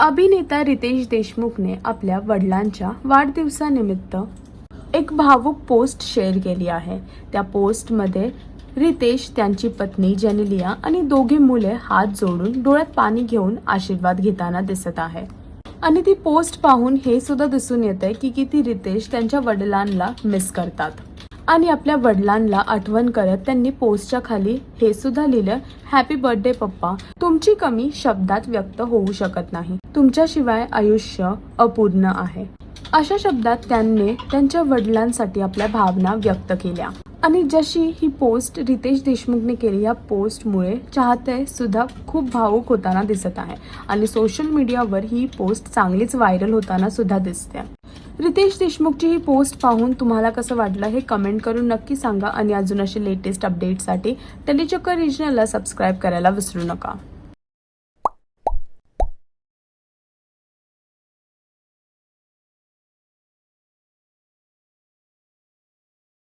अभिनेता रितेश देशमुखने आपल्या वडिलांच्या वाढदिवसानिमित्त एक भावूक पोस्ट शेअर केली आहे। त्या पोस्टमध्ये रितेश, त्यांची पत्नी जेनेलिया आणि दोघे मुले हात जोडून डोळ्यात पाणी घेऊन आशीर्वाद घेताना दिसत आहे। आणि ती पोस्ट पाहून हे सुद्धा दिसून येते की किती रितेश त्यांच्या वडिलांना मिस करतात। आणि आपल्या वडिलांना आठवण करत त्यांनी पोस्टच्या खाली हे सुद्धा लिहिलं, हॅपी बर्थडे पप्पा, तुमची कमी शब्दात व्यक्त होऊ शकत नाही, तुमच्याशिवाय आयुष्य अपूर्ण आहे। अशा शब्दात त्यांनी त्यांच्या वडिलांसाठी आपल्या भावना व्यक्त केल्या। आणि जशी ही पोस्ट रितेश देशमुखने केली, या पोस्टमुळे चाहते सुद्धा खूप भावुक होताना दिसत आहे आणि सोशल मीडियावर ही पोस्ट चांगलीच व्हायरल होताना सुद्धा दिसते। रितेश देशमुखची ही पोस्ट पाहून तुम्हाला कसं वाटलं हे कमेंट करून नक्की सांगा आणि अजून असे लेटेस्ट अपडेटसाठी टेलीचक्कर रिजनलला सबस्क्राईब करायला विसरू नका।